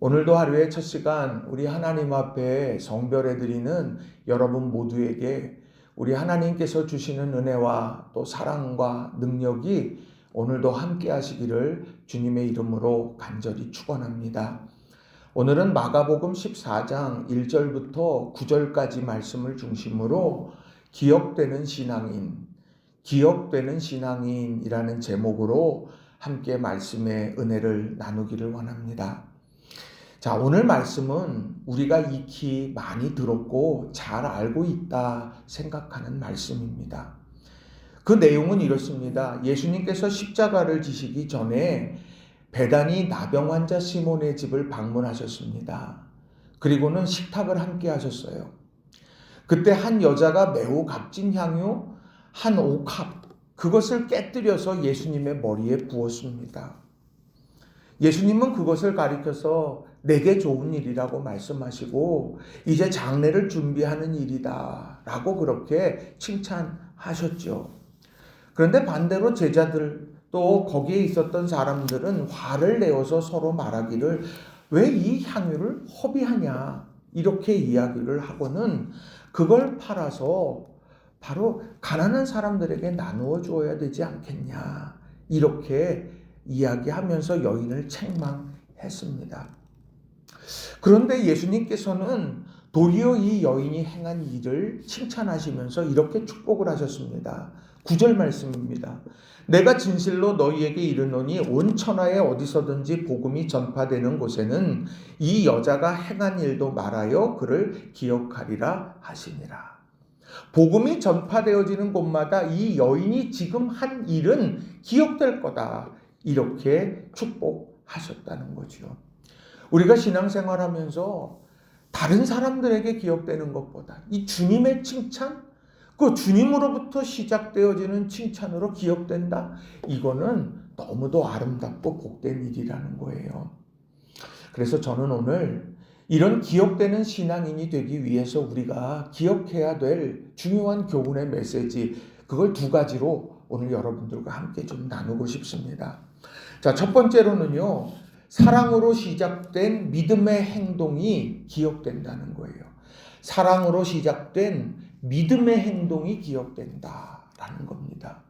오늘도 하루의 첫 시간 우리 하나님 앞에 성별해드리는 여러분 모두에게 우리 하나님께서 주시는 은혜와 또 사랑과 능력이 오늘도 함께 하시기를 주님의 이름으로 간절히 축원합니다. 오늘은 마가복음 14장 1절부터 9절까지 말씀을 중심으로 기억되는 신앙인이라는 제목으로 함께 말씀의 은혜를 나누기를 원합니다. 자, 오늘 말씀은 우리가 익히 많이 들었고 잘 알고 있다 생각하는 말씀입니다. 그 내용은 이렇습니다. 예수님께서 십자가를 지시기 전에 베다니 나병 환자 시몬의 집을 방문하셨습니다. 그리고는 식탁을 함께 하셨어요. 그때 한 여자가 매우 값진 향유 한 옥합, 그것을 깨뜨려서 예수님의 머리에 부었습니다. 예수님은 그것을 가리켜서 내게 좋은 일이라고 말씀하시고 이제 장례를 준비하는 일이다 라고 그렇게 칭찬하셨죠. 그런데 반대로 제자들 또 거기에 있었던 사람들은 화를 내어서 서로 말하기를 왜 이 향유를 허비하냐 이렇게 이야기를 하고는 그걸 팔아서 바로 가난한 사람들에게 나누어 주어야 되지 않겠냐 이렇게 이야기하면서 여인을 책망했습니다. 그런데 예수님께서는 도리어 이 여인이 행한 일을 칭찬하시면서 이렇게 축복을 하셨습니다. 9절 말씀입니다. 내가 진실로 너희에게 이르노니 온 천하에 어디서든지 복음이 전파되는 곳에는 이 여자가 행한 일도 말하여 그를 기억하리라 하시니라. 복음이 전파되어지는 곳마다 이 여인이 지금 한 일은 기억될 거다. 이렇게 축복하셨다는 거죠. 우리가 신앙생활하면서 다른 사람들에게 기억되는 것보다 이 주님의 칭찬, 그 주님으로부터 시작되어지는 칭찬으로 기억된다. 이거는 너무도 아름답고 복된 일이라는 거예요. 그래서 저는 오늘 이런 기억되는 신앙인이 되기 위해서 우리가 기억해야 될 중요한 교훈의 메시지, 그걸 두 가지로 오늘 여러분들과 함께 좀 나누고 싶습니다. 자, 첫 번째로는요, 사랑으로 시작된 믿음의 행동이 기억된다는 거예요. 사랑으로 시작된 믿음의 행동이 기억된다라는 겁니다.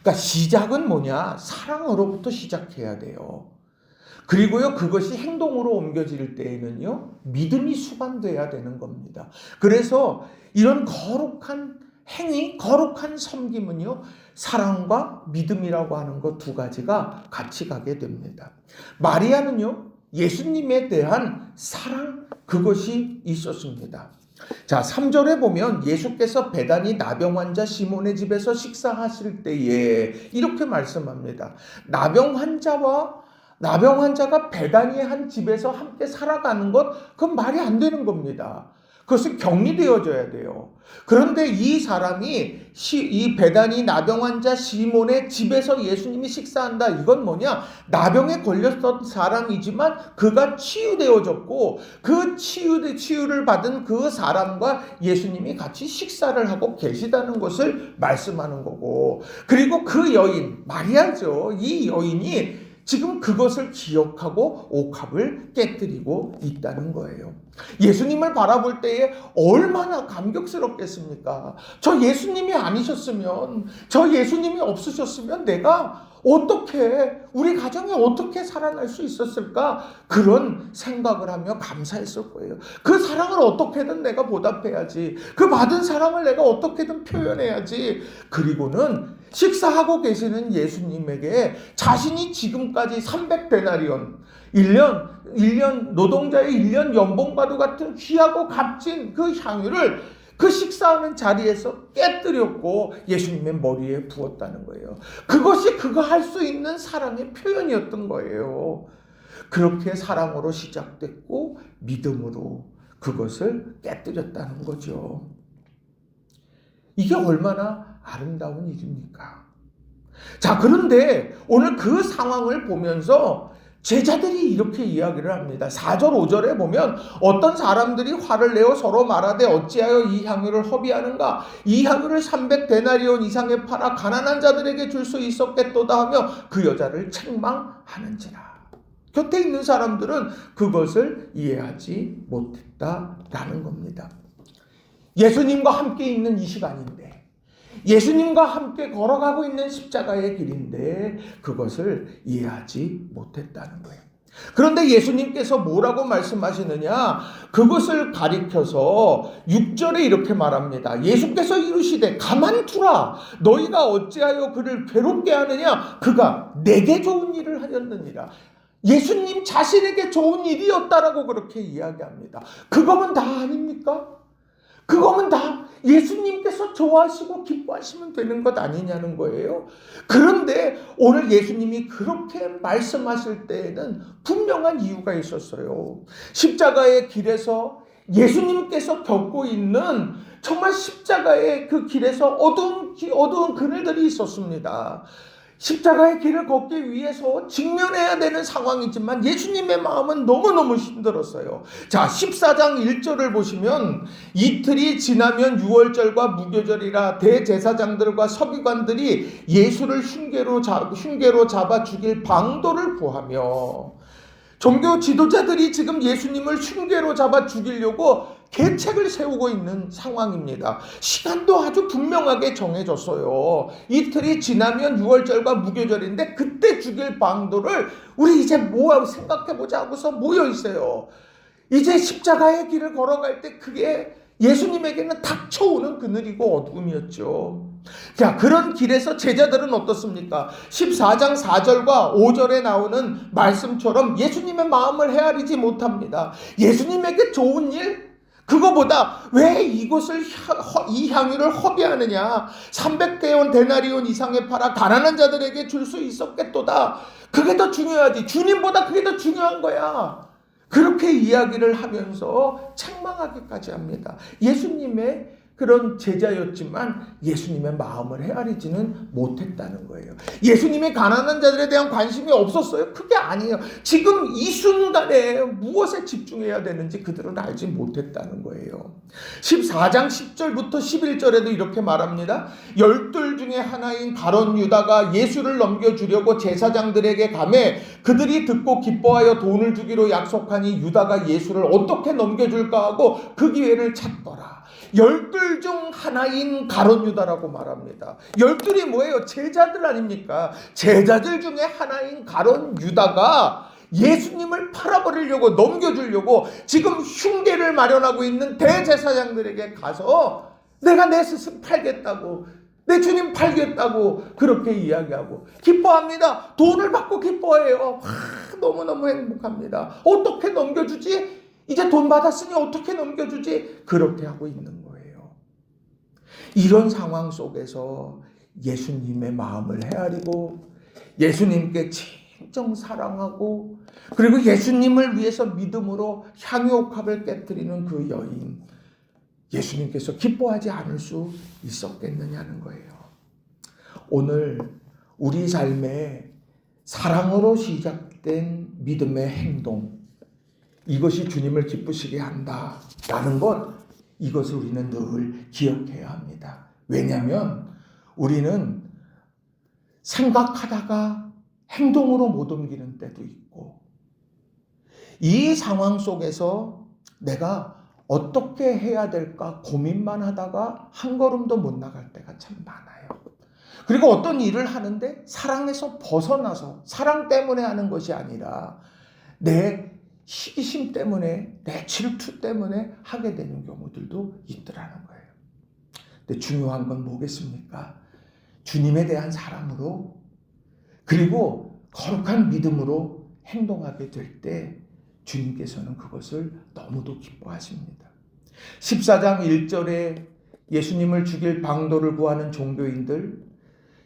그러니까 시작은 뭐냐? 사랑으로부터 시작해야 돼요. 그리고요, 그것이 행동으로 옮겨질 때에는요, 믿음이 수반돼야 되는 겁니다. 그래서 이런 거룩한 행위, 거룩한 섬김은요, 사랑과 믿음이라고 하는 것 두 가지가 같이 가게 됩니다. 마리아는요, 예수님에 대한 사랑, 그것이 있었습니다. 자, 3절에 보면 예수께서 베다니 나병 환자 시몬의 집에서 식사하실 때에 이렇게 말씀합니다. 나병 환자가 베다니의 한 집에서 함께 살아가는 것, 그건 말이 안 되는 겁니다. 그것은 격리되어져야 돼요. 그런데 이 사람이 이 베다니 나병 환자 시몬의 집에서 예수님이 식사한다. 이건 뭐냐? 나병에 걸렸던 사람이지만 그가 치유되어졌고 그 치유를 받은 그 사람과 예수님이 같이 식사를 하고 계시다는 것을 말씀하는 거고, 그리고 그 여인, 마리아죠. 이 여인이 지금 그것을 기억하고 옥합을 깨뜨리고 있다는 거예요. 예수님을 바라볼 때에 얼마나 감격스럽겠습니까? 저 예수님이 아니셨으면, 저 예수님이 없으셨으면 내가 어떻게, 우리 가정이 어떻게 살아날 수 있었을까? 그런 생각을 하며 감사했을 거예요. 그 사랑을 어떻게든 내가 보답해야지. 그 받은 사랑을 내가 어떻게든 표현해야지. 그리고는 식사하고 계시는 예수님에게 자신이 지금까지 300데나리온, 1년 노동자의 1년 연봉과도 같은 귀하고 값진 그 향유를 그 식사하는 자리에서 깨뜨렸고 예수님의 머리에 부었다는 거예요. 그것이 그가 할 수 있는 사랑의 표현이었던 거예요. 그렇게 사랑으로 시작됐고 믿음으로 그것을 깨뜨렸다는 거죠. 이게 얼마나 아름다운 일입니까? 자, 그런데 오늘 그 상황을 보면서 제자들이 이렇게 이야기를 합니다. 4절 5절에 보면 어떤 사람들이 화를 내어 서로 말하되 어찌하여 이 향유를 허비하는가? 이 향유를 300데나리온 이상에 팔아 가난한 자들에게 줄 수 있었겠도다 하며 그 여자를 책망하는지라. 곁에 있는 사람들은 그것을 이해하지 못했다라는 겁니다. 예수님과 함께 있는 이 시간인데, 예수님과 함께 걸어가고 있는 십자가의 길인데 그것을 이해하지 못했다는 거예요. 그런데 예수님께서 뭐라고 말씀하시느냐? 그것을 가리켜서 6절에 이렇게 말합니다. 예수께서 이르시되 가만두라. 너희가 어찌하여 그를 괴롭게 하느냐? 그가 내게 좋은 일을 하였느니라. 예수님 자신에게 좋은 일이었다라고 그렇게 이야기합니다. 그거면 다 아닙니까? 그거면 다 예수님께서 좋아하시고 기뻐하시면 되는 것 아니냐는 거예요. 그런데 오늘 예수님이 그렇게 말씀하실 때에는 분명한 이유가 있었어요. 십자가의 길에서 예수님께서 겪고 있는 정말 십자가의 그 길에서 어두운 그늘들이 있었습니다. 십자가의 길을 걷기 위해서 직면해야 되는 상황이지만 예수님의 마음은 너무너무 힘들었어요. 자, 14장 1절을 보시면 이틀이 지나면 유월절과 무교절이라 대제사장들과 서기관들이 예수를 흉계로 잡아 죽일 방도를 구하며, 종교 지도자들이 지금 예수님을 흉계로 잡아 죽이려고 계책을 세우고 있는 상황입니다. 시간도 아주 분명하게 정해졌어요. 이틀이 지나면 유월절과 무교절인데 그때 죽일 방도를 우리 이제 뭐하고 생각해보자 하고서 모여 있어요. 이제 십자가의 길을 걸어갈 때 그게 예수님에게는 닥쳐오는 그늘이고 어둠이었죠. 자, 그런 길에서 제자들은 어떻습니까? 14장 4절과 5절에 나오는 말씀처럼 예수님의 마음을 헤아리지 못합니다. 예수님에게 좋은 일? 그거보다 왜 이것을 이 향유를 허비하느냐? 300대원 데나리온 이상에 팔아 가난한 자들에게 줄 수 있었겠도다. 그게 더 중요하지. 주님보다 그게 더 중요한 거야. 그렇게 이야기를 하면서 책망하기까지 합니다. 예수님의 그런 제자였지만 예수님의 마음을 헤아리지는 못했다는 거예요. 예수님의 가난한 자들에 대한 관심이 없었어요? 그게 아니에요. 지금 이 순간에 무엇에 집중해야 되는지 그들은 알지 못했다는 거예요. 14장 10절부터 11절에도 이렇게 말합니다. 12 중에 하나인 가룟 유다가 예수를 넘겨주려고 제사장들에게 가매 그들이 듣고 기뻐하여 돈을 주기로 약속하니 유다가 예수를 어떻게 넘겨줄까 하고 그 기회를 찾더라. 12 중 하나인 가룟 유다라고 말합니다. 12이 뭐예요? 제자들 아닙니까? 제자들 중에 하나인 가룟 유다가 예수님을 팔아버리려고, 넘겨주려고 지금 흉계를 마련하고 있는 대제사장들에게 가서 내가 내 스승 팔겠다고, 내 주님 팔겠다고 그렇게 이야기하고 기뻐합니다. 돈을 받고 기뻐해요. 너무너무 행복합니다. 어떻게 넘겨주지? 이제 돈 받았으니 어떻게 넘겨주지? 그렇게 하고 있는 거예요. 이런 상황 속에서 예수님의 마음을 헤아리고 예수님께 진정 사랑하고 그리고 예수님을 위해서 믿음으로 향유옥합을 깨뜨리는 그 여인, 예수님께서 기뻐하지 않을 수 있었겠느냐는 거예요. 오늘 우리 삶에 사랑으로 시작된 믿음의 행동, 이것이 주님을 기쁘시게 한다라는 것, 이것을 우리는 늘 기억해야 합니다. 왜냐하면 우리는 생각하다가 행동으로 못 옮기는 때도 있고 이 상황 속에서 내가 어떻게 해야 될까 고민만 하다가 한 걸음도 못 나갈 때가 참 많아요. 그리고 어떤 일을 하는데 사랑에서 벗어나서 사랑 때문에 하는 것이 아니라 내 시기심 때문에, 내 질투 때문에 하게 되는 경우들도 있더라는 거예요. 근데 중요한 건 뭐겠습니까? 주님에 대한 사랑으로 그리고 거룩한 믿음으로 행동하게 될 때 주님께서는 그것을 너무도 기뻐하십니다. 14장 1절에 예수님을 죽일 방도를 구하는 종교인들,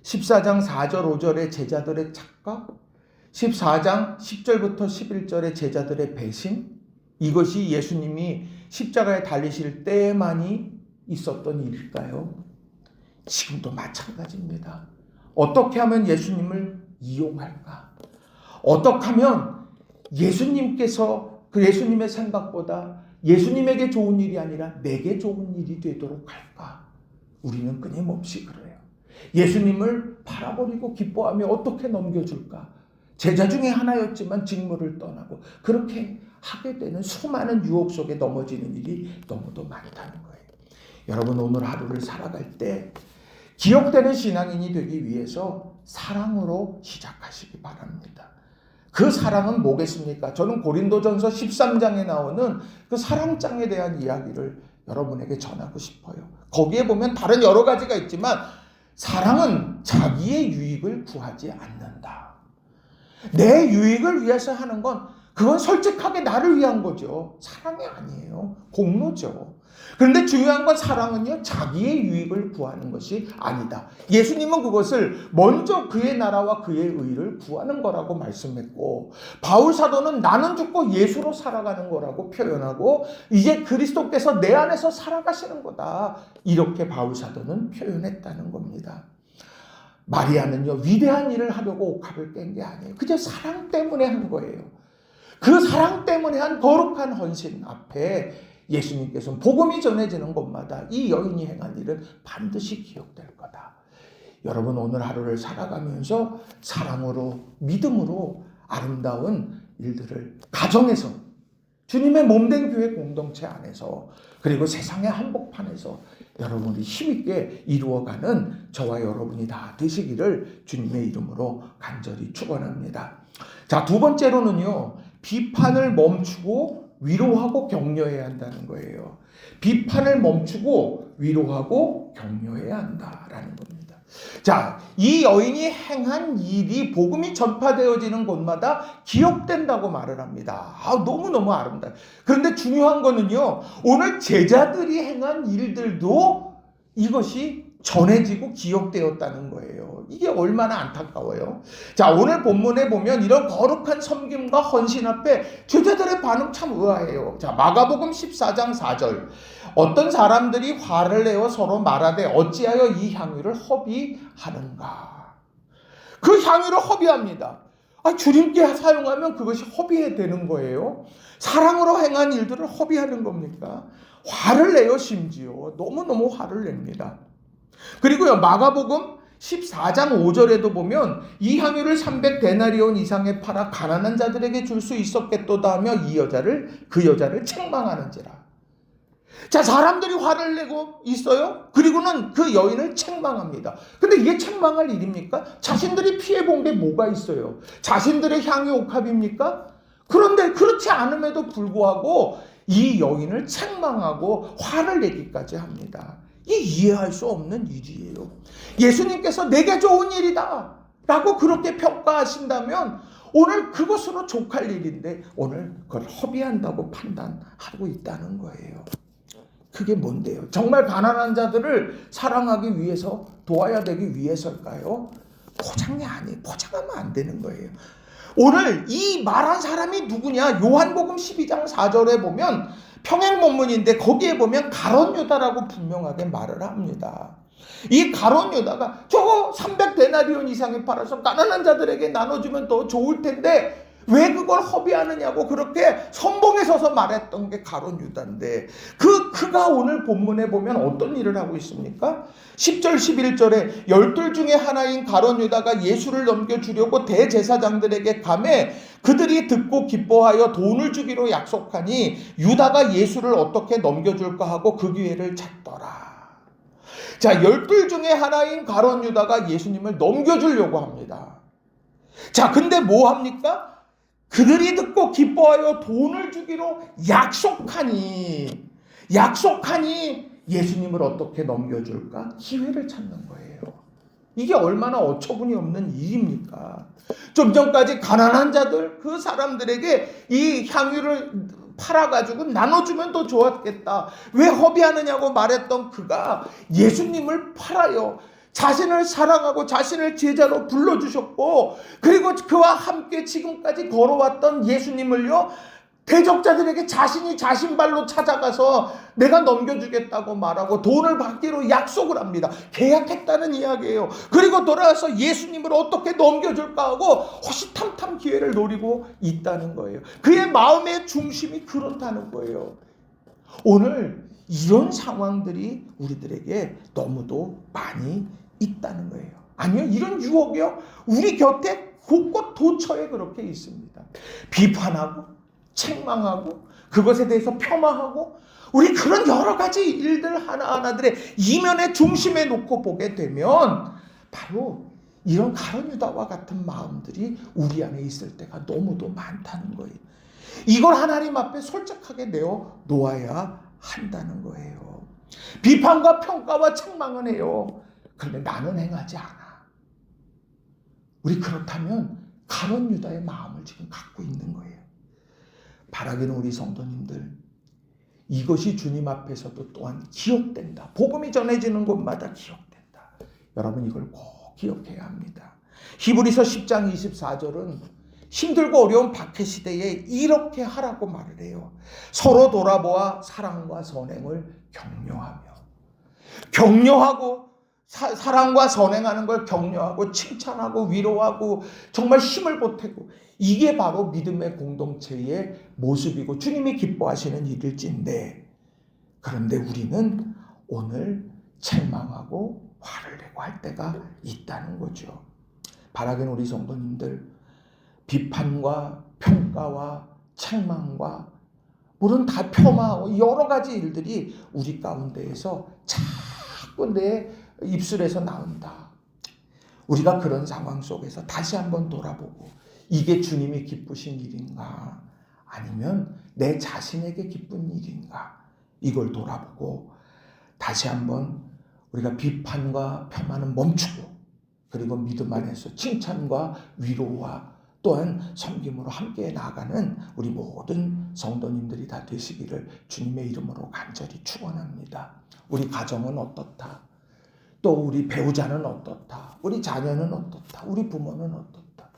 14장 4절 5절에 제자들의 착각, 14장 10절부터 11절의 제자들의 배신, 이것이 예수님이 십자가에 달리실 때만이 있었던 일일까요? 지금도 마찬가지입니다. 어떻게 하면 예수님을 이용할까? 어떻게 하면 예수님께서 그 예수님의 생각보다 예수님에게 좋은 일이 아니라 내게 좋은 일이 되도록 할까? 우리는 끊임없이 그래요. 예수님을 팔아버리고 기뻐하며 어떻게 넘겨줄까? 제자 중에 하나였지만 직무를 떠나고 그렇게 하게 되는 수많은 유혹 속에 넘어지는 일이 너무도 많다는 거예요. 여러분, 오늘 하루를 살아갈 때 기억되는 신앙인이 되기 위해서 사랑으로 시작하시기 바랍니다. 그 사랑은 뭐겠습니까? 저는 고린도전서 13장에 나오는 그 사랑장에 대한 이야기를 여러분에게 전하고 싶어요. 거기에 보면 다른 여러 가지가 있지만 사랑은 자기의 유익을 구하지 않는다. 내 유익을 위해서 하는 건 그건 솔직하게 나를 위한 거죠. 사랑이 아니에요. 공로죠. 그런데 중요한 건 사랑은요, 자기의 유익을 구하는 것이 아니다. 예수님은 그것을 먼저 그의 나라와 그의 의를 구하는 거라고 말씀했고, 바울 사도는 나는 죽고 예수로 살아가는 거라고 표현하고, 이제 그리스도께서 내 안에서 살아가시는 거다. 이렇게 바울 사도는 표현했다는 겁니다. 마리아는요, 위대한 일을 하려고 옥합을 깬 게 아니에요. 그저 사랑 때문에 한 거예요. 그 사랑 때문에 한 거룩한 헌신 앞에 예수님께서는 복음이 전해지는 곳마다 이 여인이 행한 일은 반드시 기억될 거다. 여러분, 오늘 하루를 살아가면서 사랑으로, 믿음으로 아름다운 일들을 가정에서, 주님의 몸된 교회 공동체 안에서, 그리고 세상의 한복판에서 여러분이 힘있게 이루어가는 저와 여러분이 다 되시기를 주님의 이름으로 간절히 축원합니다. 자, 두 번째로는요, 비판을 멈추고 위로하고 격려해야 한다는 거예요. 비판을 멈추고 위로하고 격려해야 한다라는 겁니다. 자, 이 여인이 행한 일이 복음이 전파되어지는 곳마다 기억된다고 말을 합니다. 너무너무 아름다워요. 그런데 중요한 거는요, 오늘 제자들이 행한 일들도 이것이 전해지고 기억되었다는 거예요. 이게 얼마나 안타까워요. 자, 오늘 본문에 보면 이런 거룩한 섬김과 헌신 앞에 제자들의 반응 참 의아해요. 자, 마가복음 14장 4절. 어떤 사람들이 화를 내어 서로 말하되 어찌하여 이 향유를 허비하는가. 그 향유를 허비합니다. 주님께 사용하면 그것이 허비되는 거예요. 사랑으로 행한 일들을 허비하는 겁니까? 화를 내요. 심지어 너무너무 화를 냅니다. 그리고요, 마가복음 14장 5절에도 보면 이 향유를 300데나리온 이상에 팔아 가난한 자들에게 줄 수 있었겠도다 하며 그 여자를 책망하는지라. 자, 사람들이 화를 내고 있어요. 그리고는 그 여인을 책망합니다. 근데 이게 책망할 일입니까? 자신들이 피해본 게 뭐가 있어요? 자신들의 향유 옥합입니까? 그런데 그렇지 않음에도 불구하고 이 여인을 책망하고 화를 내기까지 합니다. 이게 이해할 수 없는 일이에요. 예수님께서 내게 좋은 일이다 라고 그렇게 평가하신다면 오늘 그것으로 족할 일인데 오늘 그걸 허비한다고 판단하고 있다는 거예요. 그게 뭔데요? 정말 가난한 자들을 사랑하기 위해서, 도와야 되기 위해서일까요? 포장하면 안 되는 거예요. 오늘 이 말한 사람이 누구냐? 요한복음 12장 4절에 보면 평행본문인데 거기에 보면 가룟 유다라고 분명하게 말을 합니다. 이 가룟 유다가 저거 300데나리온 이상에 팔아서 가난한 자들에게 나눠주면 더 좋을 텐데 왜 그걸 허비하느냐고 그렇게 선봉에 서서 말했던 게 가룟 유다인데 그가 오늘 본문에 보면 어떤 일을 하고 있습니까? 10절 11절에 열둘 중에 하나인 가룟 유다가 예수를 넘겨주려고 대제사장들에게 가매 그들이 듣고 기뻐하여 돈을 주기로 약속하니 유다가 예수를 어떻게 넘겨줄까 하고 그 기회를 찾더라. 자, 열둘 중에 하나인 가룟 유다가 예수님을 넘겨주려고 합니다. 자, 근데 뭐 합니까? 그들이 듣고 기뻐하여 돈을 주기로 약속하니 예수님을 어떻게 넘겨줄까? 기회를 찾는 거예요. 이게 얼마나 어처구니 없는 일입니까? 좀 전까지 가난한 자들, 그 사람들에게 이 향유를 팔아가지고 나눠주면 더 좋았겠다. 왜 허비하느냐고 말했던 그가 예수님을 팔아요. 자신을 사랑하고 자신을 제자로 불러주셨고 그리고 그와 함께 지금까지 걸어왔던 예수님을요 대적자들에게 자신이 자신 발로 찾아가서 내가 넘겨주겠다고 말하고 돈을 받기로 약속을 합니다. 계약했다는 이야기예요. 그리고 돌아와서 예수님을 어떻게 넘겨줄까 하고 호시탐탐 기회를 노리고 있다는 거예요. 그의 마음의 중심이 그렇다는 거예요. 오늘 이런 상황들이 우리들에게 너무도 많이 있다는 거예요. 아니요, 이런 유혹이요 우리 곁에 곳곳 도처에 그렇게 있습니다. 비판하고 책망하고 그것에 대해서 폄하하고 우리 그런 여러 가지 일들 하나하나들의 이면의 중심에 놓고 보게 되면 바로 이런 가룟 유다와 같은 마음들이 우리 안에 있을 때가 너무도 많다는 거예요. 이걸 하나님 앞에 솔직하게 내어 놓아야 한다는 거예요. 비판과 평가와 책망은 해요. 그런데 나는 행하지 않아. 우리 그렇다면 가룟 유다의 마음을 지금 갖고 있는 거예요. 바라기는 우리 성도님들, 이것이 주님 앞에서도 또한 기억된다. 복음이 전해지는 곳마다 기억된다. 여러분 이걸 꼭 기억해야 합니다. 히브리서 10장 24절은 힘들고 어려운 박해시대에 이렇게 하라고 말을 해요. 서로 돌아보아 사랑과 선행을 격려하고 사랑과 선행하는 걸 격려하고 칭찬하고 위로하고 정말 힘을 보태고, 이게 바로 믿음의 공동체의 모습이고 주님이 기뻐하시는 일일진데, 그런데 우리는 오늘 책망하고 화를 내고 할 때가 있다는 거죠. 바라기는 우리 성도님들, 비판과 평가와 책망과 물론 다 폄하하고 여러 가지 일들이 우리 가운데에서 자꾸 내 입술에서 나온다. 우리가 그런 상황 속에서 다시 한번 돌아보고, 이게 주님이 기쁘신 일인가 아니면 내 자신에게 기쁜 일인가, 이걸 돌아보고 다시 한번 우리가 비판과 폄하는 멈추고, 그리고 믿음 안에서 칭찬과 위로와 또한 섬김으로 함께 나아가는 우리 모든 성도님들이 다 되시기를 주님의 이름으로 간절히 축원합니다. 우리 가정은 어떻다? 또 우리 배우자는 어떻다? 우리 자녀는 어떻다? 우리 부모는 어떻다?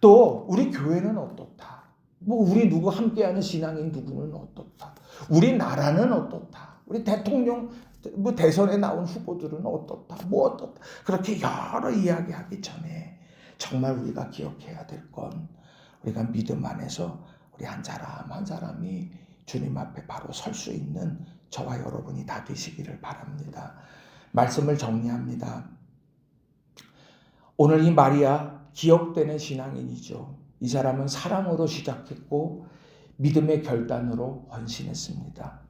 또 우리 교회는 어떻다? 우리 누구 함께하는 신앙인 누구는 어떻다? 우리 나라는 어떻다? 우리 대통령 대선에 나온 후보들은 어떻다? 어떻다? 그렇게 여러 이야기하기 전에 정말 우리가 기억해야 될 건, 우리가 믿음 안에서 우리 한 사람 한 사람이 주님 앞에 바로 설 수 있는 저와 여러분이 다 되시기를 바랍니다. 말씀을 정리합니다. 오늘 이 마리아 기억되는 신앙인이죠. 이 사람은 사랑으로 시작했고 믿음의 결단으로 헌신했습니다.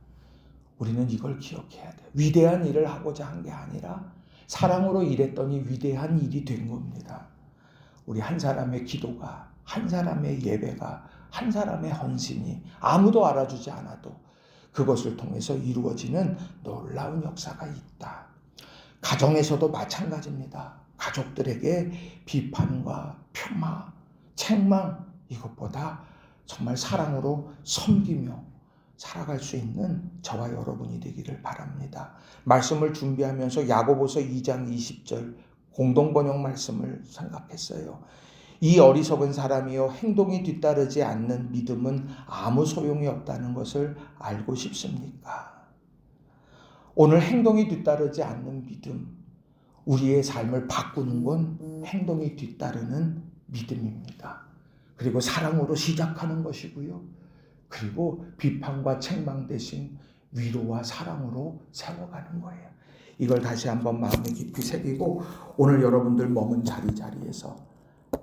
우리는 이걸 기억해야 돼요. 위대한 일을 하고자 한 게 아니라 사랑으로 일했더니 위대한 일이 된 겁니다. 우리 한 사람의 기도가, 한 사람의 예배가, 한 사람의 헌신이 아무도 알아주지 않아도 그것을 통해서 이루어지는 놀라운 역사가 있다. 가정에서도 마찬가지입니다. 가족들에게 비판과 폄하, 책망, 이것보다 정말 사랑으로 섬기며 살아갈 수 있는 저와 여러분이 되기를 바랍니다. 말씀을 준비하면서 야고보서 2장 20절 공동번역 말씀을 생각했어요. 이 어리석은 사람이여, 행동이 뒤따르지 않는 믿음은 아무 소용이 없다는 것을 알고 싶습니까? 오늘 행동이 뒤따르지 않는 믿음, 우리의 삶을 바꾸는 건 행동이 뒤따르는 믿음입니다. 그리고 사랑으로 시작하는 것이고요. 그리고 비판과 책망 대신 위로와 사랑으로 세워가는 거예요. 이걸 다시 한번 마음에 깊이 새기고 오늘 여러분들 머문 자리에서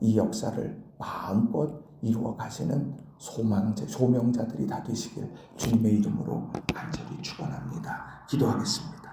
이 역사를 마음껏 이루어 가시는 소명자들이 다 되시길 주님의 이름으로 간절히 축원합니다. 기도하겠습니다.